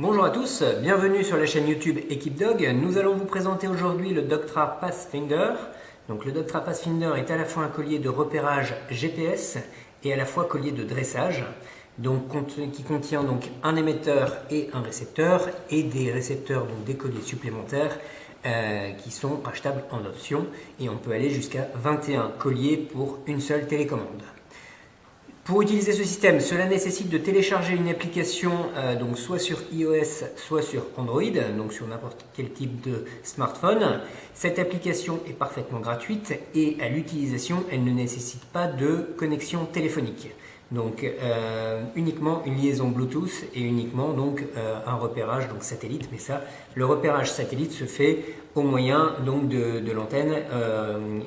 Bonjour à tous, bienvenue sur la chaîne YouTube EquipDog. Nous allons vous présenter aujourd'hui le Doctra Pathfinder. Donc le Doctra Pathfinder est à la fois un collier de repérage GPS et à la fois collier de dressage, donc qui contient donc un émetteur et un récepteur et des récepteurs, donc des colliers supplémentaires qui sont achetables en option, et on peut aller jusqu'à 21 colliers pour une seule télécommande. Pour utiliser ce système, cela nécessite de télécharger une application donc soit sur iOS, soit sur Android, donc sur n'importe quel type de smartphone. Cette application est parfaitement gratuite et à l'utilisation, elle ne nécessite pas de connexion téléphonique. Donc uniquement une liaison Bluetooth et uniquement donc un repérage donc satellite. Mais ça, le repérage satellite se fait au moyen donc de l'antenne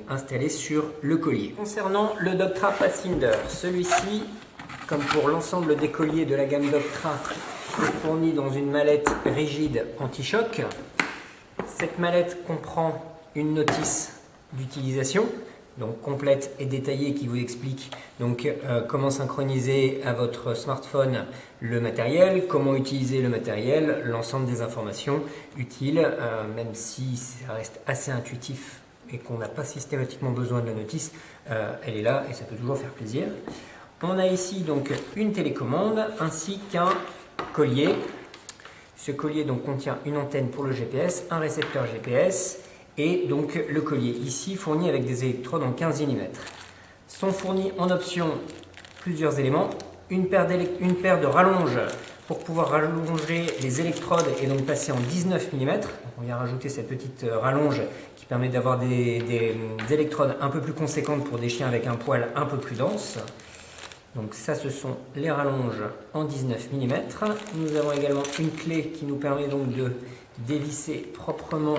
installée sur le collier. Concernant le Doctra Pathfinder, celui-ci, comme pour l'ensemble des colliers de la gamme Doctra, est fourni dans une mallette rigide anti-choc. Cette mallette comprend une notice d'utilisation, donc complète et détaillée, qui vous explique donc comment synchroniser à votre smartphone le matériel, comment utiliser le matériel, l'ensemble des informations utiles, même si ça reste assez intuitif et qu'on n'a pas systématiquement besoin de la notice, elle est là et ça peut toujours faire plaisir. On a ici donc une télécommande ainsi qu'un collier. Ce collier donc contient une antenne pour le GPS, un récepteur GPS, et donc le collier ici fourni avec des électrodes en 15 mm. Sont fournis en option plusieurs éléments, une paire de rallonges pour pouvoir rallonger les électrodes et donc passer en 19 mm. Donc on vient rajouter cette petite rallonge qui permet d'avoir des électrodes un peu plus conséquentes pour des chiens avec un poil un peu plus dense. Donc ça, ce sont les rallonges en 19 mm. Nous avons également une clé qui nous permet donc de dévisser proprement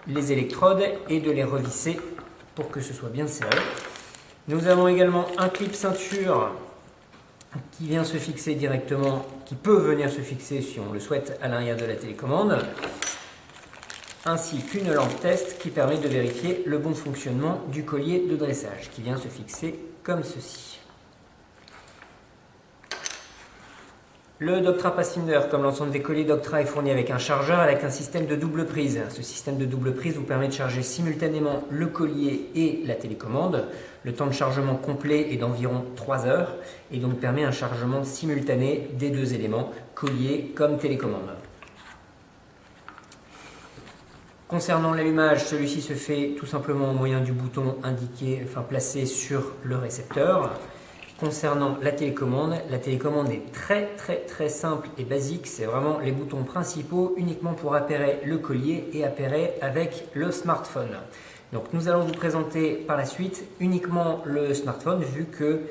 les électrodes et de les revisser pour que ce soit bien serré. Nous avons également un clip ceinture qui vient se fixer directement, qui peut venir se fixer si on le souhaite à l'arrière de la télécommande, ainsi qu'une lampe test qui permet de vérifier le bon fonctionnement du collier de dressage qui vient se fixer comme ceci. Le Doctra Pathfinder, comme l'ensemble des colliers Doctra, est fourni avec un chargeur avec un système de double prise. Ce système de double prise vous permet de charger simultanément le collier et la télécommande. Le temps de chargement complet est d'environ 3 heures et donc permet un chargement simultané des deux éléments, collier comme télécommande. Concernant l'allumage, celui-ci se fait tout simplement au moyen du bouton placé sur le récepteur. Concernant la télécommande est très simple et basique. C'est vraiment les boutons principaux uniquement pour appairer le collier et appairer avec le smartphone. Donc nous allons vous présenter par la suite uniquement le smartphone, vu que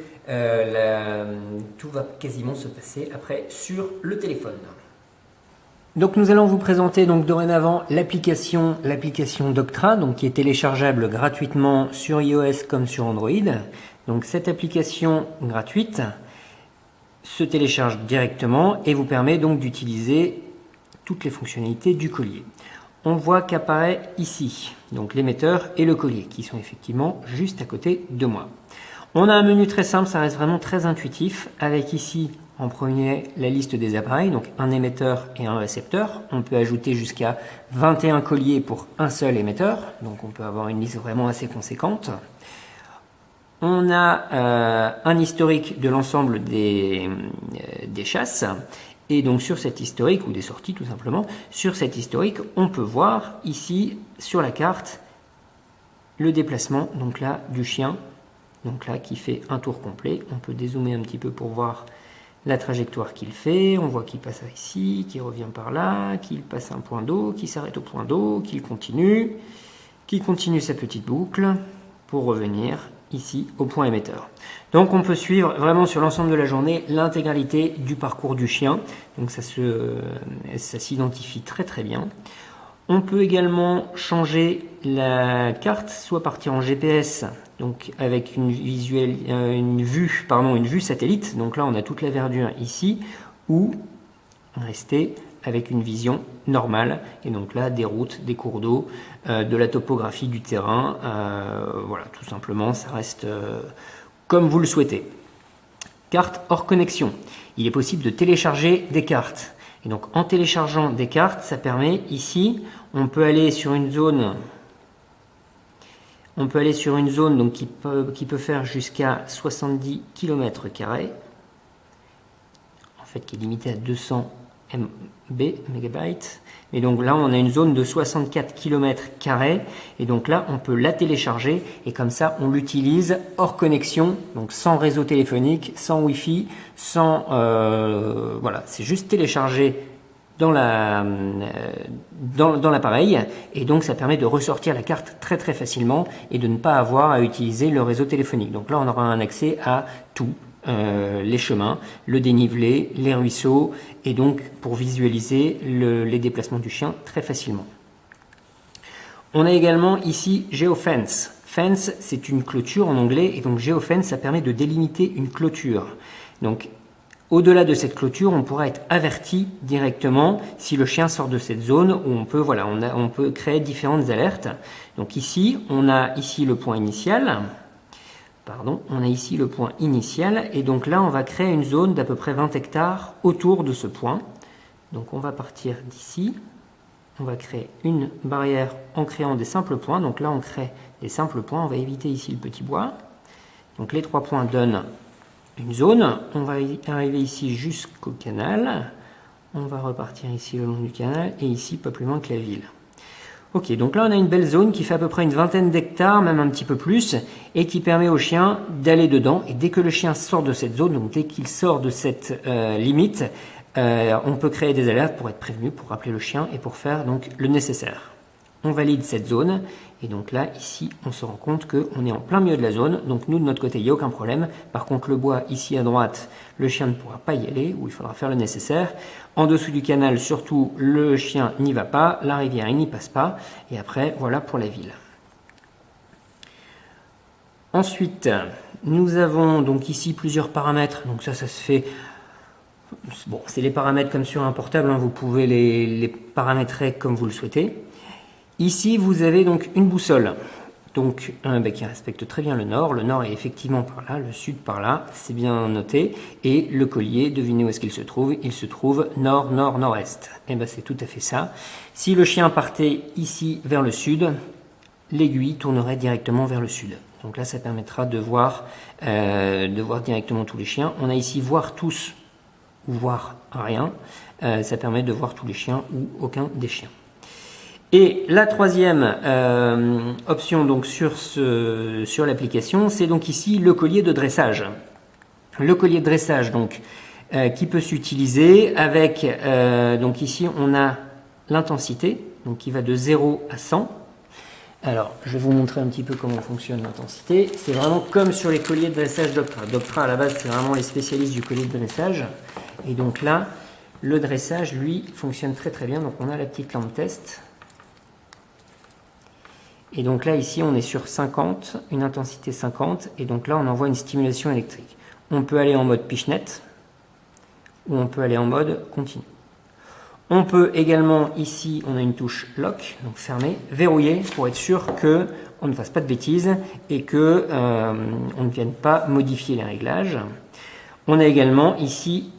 tout va quasiment se passer après sur le téléphone. Donc nous allons vous présenter donc dorénavant l'application Doctra, donc qui est téléchargeable gratuitement sur iOS comme sur Android. Donc cette application gratuite se télécharge directement et vous permet donc d'utiliser toutes les fonctionnalités du collier. On voit qu'apparaît ici donc l'émetteur et le collier qui sont effectivement juste à côté de moi. On a un menu très simple, ça reste vraiment très intuitif, avec ici en premier la liste des appareils, donc un émetteur et un récepteur. On peut ajouter jusqu'à 21 colliers pour un seul émetteur, donc on peut avoir une liste vraiment assez conséquente. On a un historique de l'ensemble des chasses, et donc sur cet historique, ou des sorties tout simplement, sur cet historique, on peut voir ici sur la carte le déplacement donc là, du chien, donc là qui fait un tour complet. On peut dézoomer un petit peu pour voir la trajectoire qu'il fait. On voit qu'il passe ici, qu'il revient par là, qu'il passe un point d'eau, qu'il s'arrête au point d'eau, qu'il continue sa petite boucle pour revenir ici au point émetteur. Donc on peut suivre vraiment sur l'ensemble de la journée l'intégralité du parcours du chien. Donc ça s'identifie très bien. On peut également changer la carte, soit partir en GPS, donc avec une vue satellite. Donc là on a toute la verdure ici, ou rester avec une vision normale, et donc là des routes, des cours d'eau, de la topographie du terrain, voilà, tout simplement ça reste comme vous le souhaitez. Carte hors connexion, il est possible de télécharger des cartes Et donc en téléchargeant des cartes, ça permet ici, on peut aller sur une zone, donc qui peut faire jusqu'à 70 km², en fait qui est limitée à 200 mégabytes. Et donc là, on a une zone de 64 km². Et donc là, on peut la télécharger. Et comme ça, on l'utilise hors connexion, donc sans réseau téléphonique, sans Wi-Fi, sans... voilà, c'est juste téléchargé dans l'appareil. Et donc, ça permet de ressortir la carte très très facilement et de ne pas avoir à utiliser le réseau téléphonique. Donc là, on aura un accès à tout. Les chemins, le dénivelé, les ruisseaux, et donc pour visualiser les déplacements du chien très facilement. On a également ici GeoFence. Fence, c'est une clôture en anglais, et donc GeoFence, ça permet de délimiter une clôture. Donc, au-delà de cette clôture, on pourra être averti directement si le chien sort de cette zone où on peut, voilà, on peut créer différentes alertes. Donc ici, on a ici le point initial. Pardon, on a ici le point initial et donc là on va créer une zone d'à peu près 20 hectares autour de ce point. Donc on va partir d'ici, on va créer une barrière en créant des simples points. Donc là on crée des simples points, on va éviter ici le petit bois. Donc les 3 points donnent une zone, on va arriver ici jusqu'au canal, on va repartir ici le long du canal et ici pas plus loin que la ville. Ok, donc là on a une belle zone qui fait à peu près une vingtaine d'hectares, même un petit peu plus, et qui permet au chien d'aller dedans. Et dès que le chien sort de cette zone, donc dès qu'il sort de cette limite, on peut créer des alertes pour être prévenu, pour rappeler le chien et pour faire donc le nécessaire. On valide cette zone, et donc là, ici, on se rend compte qu'on est en plein milieu de la zone, donc nous, de notre côté, il n'y a aucun problème. Par contre, le bois, ici à droite, le chien ne pourra pas y aller, ou il faudra faire le nécessaire. En dessous du canal, surtout, le chien n'y va pas, la rivière, il n'y passe pas, et après, voilà pour la ville. Ensuite, nous avons donc ici plusieurs paramètres, donc ça se fait... Bon, c'est les paramètres comme sur un portable, hein, vous pouvez les paramétrer comme vous le souhaitez. Ici, vous avez donc une boussole donc, qui respecte très bien le nord. Le nord est effectivement par là, le sud par là, c'est bien noté. Et le collier, devinez où est-ce qu'il se trouve? Il se trouve nord, nord, nord-est. Et bien c'est tout à fait ça. Si le chien partait ici vers le sud, l'aiguille tournerait directement vers le sud. Donc là, ça permettra de voir directement tous les chiens. On a ici voir tous ou voir rien. Ça permet de voir tous les chiens ou aucun des chiens. Et la troisième option donc sur l'application, c'est donc ici le collier de dressage. Le collier de dressage donc qui peut s'utiliser avec donc ici on a l'intensité donc qui va de 0 à 100. Alors je vais vous montrer un petit peu comment fonctionne l'intensité. C'est vraiment comme sur les colliers de dressage Doctra. Doctra à la base c'est vraiment les spécialistes du collier de dressage. Et donc là le dressage lui fonctionne très très bien. Donc on a la petite lampe test. Et donc là, ici, on est sur 50, une intensité 50, et donc là, on envoie une stimulation électrique. On peut aller en mode pichenette, ou on peut aller en mode continu. On peut également, ici, on a une touche lock, donc fermer, verrouiller, pour être sûr qu'on ne fasse pas de bêtises, et que on ne vienne pas modifier les réglages. On a également, ici,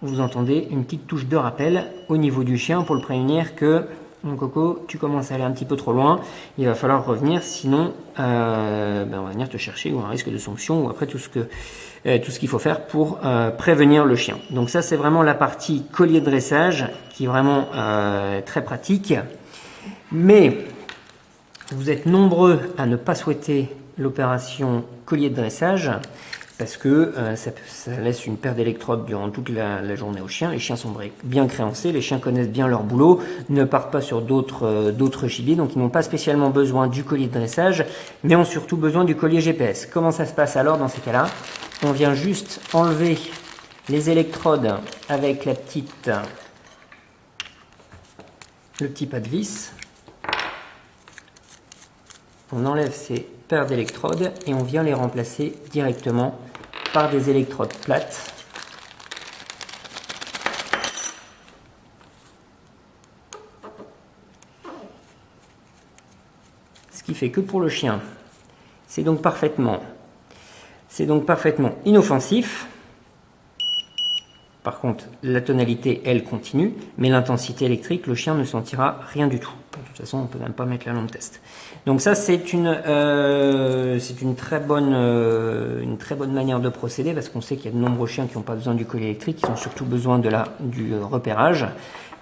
vous entendez, une petite touche de rappel au niveau du chien, pour le prévenir que mon coco, tu commences à aller un petit peu trop loin, il va falloir revenir, sinon on va venir te chercher ou un risque de sanction ou après tout ce qu'il faut faire pour prévenir le chien. Donc ça c'est vraiment la partie collier de dressage qui est vraiment très pratique. Mais vous êtes nombreux à ne pas souhaiter l'opération collier de dressage parce que ça laisse une paire d'électrodes durant toute la journée aux chiens. Les chiens sont bien créancés, les chiens connaissent bien leur boulot, ne partent pas sur d'autres gibiers, donc ils n'ont pas spécialement besoin du collier de dressage, mais ont surtout besoin du collier GPS. Comment ça se passe alors dans ces cas-là? On vient juste enlever les électrodes avec le petit pas de vis. On enlève ces paires d'électrodes et on vient les remplacer directement par des électrodes plates. Ce qui fait que pour le chien, c'est donc parfaitement inoffensif. Par contre, la tonalité, elle, continue, mais l'intensité électrique, le chien ne sentira rien du tout. De toute façon, on ne peut même pas mettre la lampe test. Donc ça, c'est une très bonne manière de procéder, parce qu'on sait qu'il y a de nombreux chiens qui n'ont pas besoin du collier électrique, qui ont surtout besoin du repérage.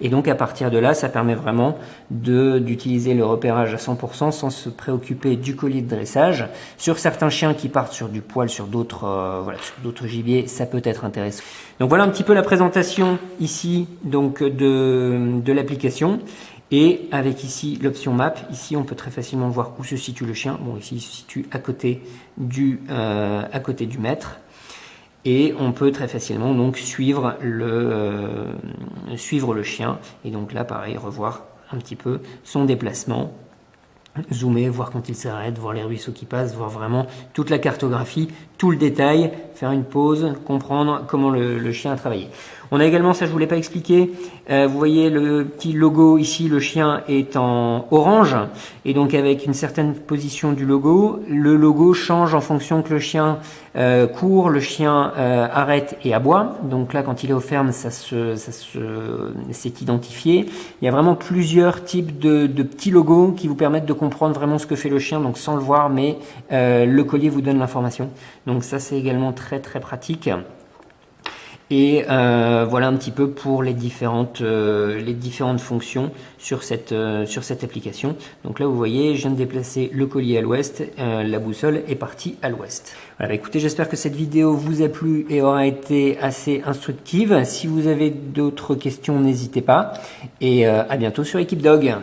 Et donc à partir de là, ça permet vraiment d'utiliser le repérage à 100% sans se préoccuper du collier de dressage. Sur certains chiens qui partent sur du poil, sur d'autres gibiers, ça peut être intéressant. Donc voilà un petit peu la présentation ici donc de l'application. Et avec ici l'option map, ici on peut très facilement voir où se situe le chien. Bon, ici il se situe à côté du maître. Et on peut très facilement donc suivre le chien. Et donc là, pareil, revoir un petit peu son déplacement. Zoomer, voir quand il s'arrête, voir les ruisseaux qui passent, voir vraiment toute la cartographie, tout le détail, faire une pause, comprendre comment le chien a travaillé. On a également, ça je ne vous l'ai pas expliqué, vous voyez le petit logo ici, le chien est en orange, et donc avec une certaine position du logo, le logo change en fonction que le chien court, le chien arrête et aboie. Donc là, quand il est au ferme, c'est identifié. Il y a vraiment plusieurs types de petits logos qui vous permettent de comprendre vraiment ce que fait le chien, donc sans le voir, mais le collier vous donne l'information. Donc ça, c'est également très très pratique. Et voilà un petit peu pour les différentes fonctions sur cette application. Donc là, vous voyez, je viens de déplacer le collier à l'ouest, la boussole est partie à l'ouest. Voilà, bah écoutez, j'espère que cette vidéo vous a plu et aura été assez instructive. Si vous avez d'autres questions, n'hésitez pas. Et à bientôt sur Equip Dog.